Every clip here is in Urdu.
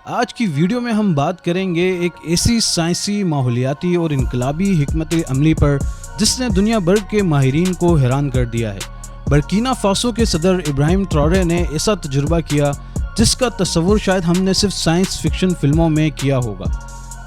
آج کی ویڈیو میں ہم بات کریں گے ایک ایسی سائنسی، ماحولیاتی اور انقلابی حکمت عملی پر جس نے دنیا بھر کے ماہرین کو حیران کر دیا ہے۔ برکینا فاسو کے صدر ابراہیم ٹراورے نے ایسا تجربہ کیا جس کا تصور شاید ہم نے صرف سائنس فکشن فلموں میں کیا ہوگا۔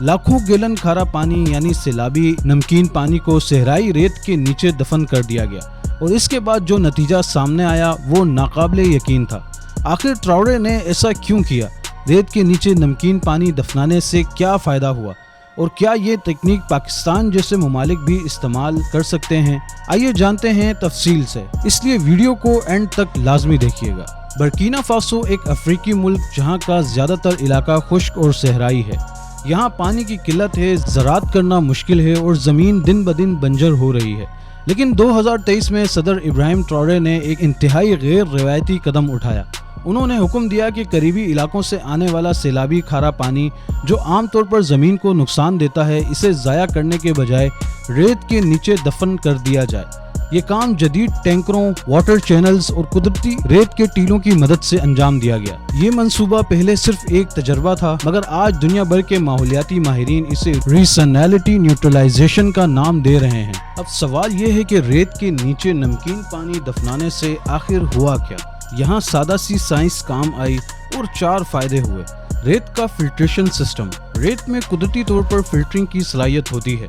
لاکھوں گیلن کھارا پانی یعنی سیلابی نمکین پانی کو صحرائی ریت کے نیچے دفن کر دیا گیا، اور اس کے بعد جو نتیجہ سامنے آیا وہ ناقابل یقین تھا۔ آخر ٹراورے نے ایسا کیوں کیا؟ ریت کے نیچے نمکین پانی دفنانے سے کیا فائدہ ہوا، اور کیا یہ تکنیک پاکستان جیسے ممالک بھی استعمال کر سکتے ہیں؟ آئیے جانتے ہیں تفصیل سے، اس لیے ویڈیو کو اینڈ تک لازمی دیکھیے گا۔ برکینا فاسو ایک افریقی ملک جہاں کا زیادہ تر علاقہ خشک اور صحرائی ہے۔ یہاں پانی کی قلت ہے، زراعت کرنا مشکل ہے اور زمین دن بدن بنجر ہو رہی ہے۔ لیکن 2023 میں صدر ابراہیم ٹراورے نے ایک انتہائی غیر روایتی قدم اٹھایا۔ انہوں نے حکم دیا کہ قریبی علاقوں سے آنے والا سیلابی کھارا پانی جو عام طور پر زمین کو نقصان دیتا ہے، اسے ضائع کرنے کے بجائے ریت کے نیچے دفن کر دیا جائے۔ یہ کام جدید ٹینکروں، واٹر چینلز اور قدرتی ریت کے ٹیلوں کی مدد سے انجام دیا گیا۔ یہ منصوبہ پہلے صرف ایک تجربہ تھا، مگر آج دنیا بھر کے ماحولیاتی ماہرین اسے ریسنیلٹی نیوٹرلائزیشن کا نام دے رہے ہیں۔ اب سوال یہ ہے کہ ریت کے نیچے نمکین پانی دفنانے سے آخر ہوا کیا؟ یہاں سادہ سی سائنس کام آئی اور 4 فائدے ہوئے۔ ریت کا فلٹریشن سسٹم۔ ریت میں قدرتی طور پر فلٹرنگ کی صلاحیت ہوتی ہے۔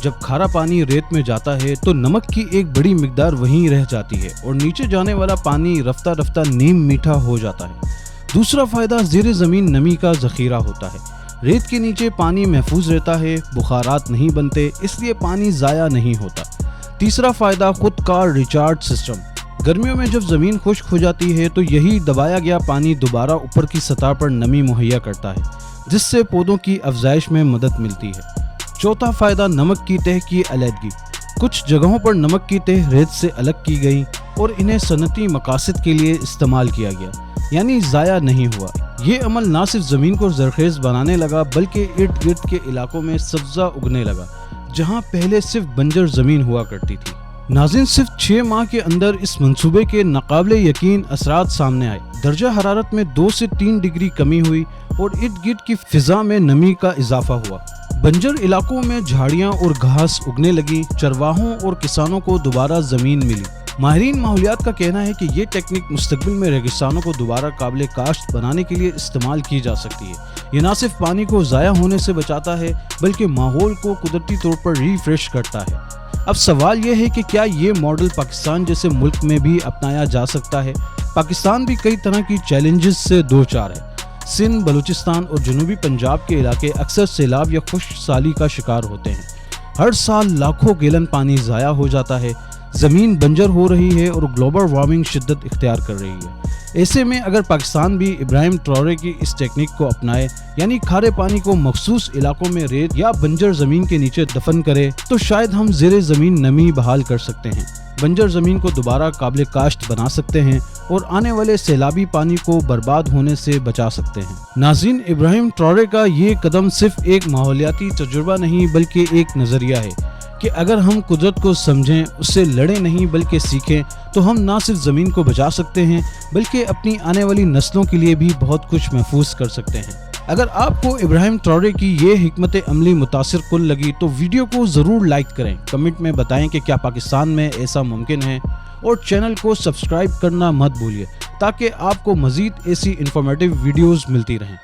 جب کھارا پانی ریت میں جاتا ہے تو نمک کی ایک بڑی مقدار وہیں رہ جاتی ہے اور نیچے جانے والا پانی رفتہ رفتہ نیم میٹھا ہو جاتا ہے۔ دوسرا فائدہ زیر زمین نمی کا ذخیرہ ہوتا ہے۔ ریت کے نیچے پانی محفوظ رہتا ہے، بخارات نہیں بنتے، اس لیے پانی ضائع نہیں ہوتا۔ تیسرا فائدہ خود کار ریچارج سسٹم۔ گرمیوں میں جب زمین خشک ہو جاتی ہے تو یہی دبایا گیا پانی دوبارہ اوپر کی سطح پر نمی مہیا کرتا ہے، جس سے پودوں کی افزائش میں مدد ملتی ہے۔ چوتھا فائدہ نمک کی تہ کی علیحدگی۔ کچھ جگہوں پر نمک کی تہ ریت سے الگ کی گئی اور انہیں صنعتی مقاصد کے لیے استعمال کیا گیا، یعنی ضائع نہیں ہوا۔ یہ عمل نہ صرف زمین کو زرخیز بنانے لگا بلکہ ارد گرد کے علاقوں میں سبزہ اگنے لگا، جہاں پہلے صرف بنجر زمین ہوا کرتی تھی۔ ناظرین، صرف 6 ماہ کے اندر اس منصوبے کے ناقابل یقین اثرات سامنے آئے۔ درجہ حرارت میں 2 سے 3 ڈگری کمی ہوئی اور ارد گرد کی فضا میں نمی کا اضافہ ہوا۔ بنجر علاقوں میں جھاڑیاں اور گھاس اگنے لگی، چرواہوں اور کسانوں کو دوبارہ زمین ملی۔ ماہرین ماحولیات کا کہنا ہے کہ یہ ٹیکنیک مستقبل میں ریگستانوں کو دوبارہ قابل کاشت بنانے کے لیے استعمال کی جا سکتی ہے۔ یہ نہ صرف پانی کو ضائع ہونے سے بچاتا ہے بلکہ ماحول کو قدرتی طور پر ریفریش کرتا ہے۔ اب سوال یہ ہے کہ کیا یہ ماڈل پاکستان جیسے ملک میں بھی اپنایا جا سکتا ہے؟ پاکستان بھی کئی طرح کی چیلنجز سے دوچار ہے۔ سندھ، بلوچستان اور جنوبی پنجاب کے علاقے اکثر سیلاب یا خشک سالی کا شکار ہوتے ہیں۔ ہر سال لاکھوں گیلن پانی ضائع ہو جاتا ہے، زمین بنجر ہو رہی ہے اور گلوبل وارمنگ شدت اختیار کر رہی ہے۔ ایسے میں اگر پاکستان بھی ابراہیم ٹراورے کی اس ٹیکنیک کو اپنائے، یعنی کھارے پانی کو مخصوص علاقوں میں ریت یا بنجر زمین کے نیچے دفن کرے، تو شاید ہم زیر زمین نمی بحال کر سکتے ہیں، بنجر زمین کو دوبارہ قابل کاشت بنا سکتے ہیں اور آنے والے سیلابی پانی کو برباد ہونے سے بچا سکتے ہیں۔ ناظرین، ابراہیم ٹراورے کا یہ قدم صرف ایک ماحولیاتی تجربہ نہیں بلکہ ایک نظریہ ہے کہ اگر ہم قدرت کو سمجھیں، اس سے لڑیں نہیں بلکہ سیکھیں، تو ہم نہ صرف زمین کو بچا سکتے ہیں بلکہ اپنی آنے والی نسلوں کے لیے بھی بہت کچھ محفوظ کر سکتے ہیں۔ اگر آپ کو ابراہیم ٹراورے کی یہ حکمت عملی متاثر کن لگی تو ویڈیو کو ضرور لائک کریں، کمنٹ میں بتائیں کہ کیا پاکستان میں ایسا ممکن ہے، اور چینل کو سبسکرائب کرنا مت بھولیے تاکہ آپ کو مزید ایسی انفارمیٹیو ویڈیوز ملتی رہیں۔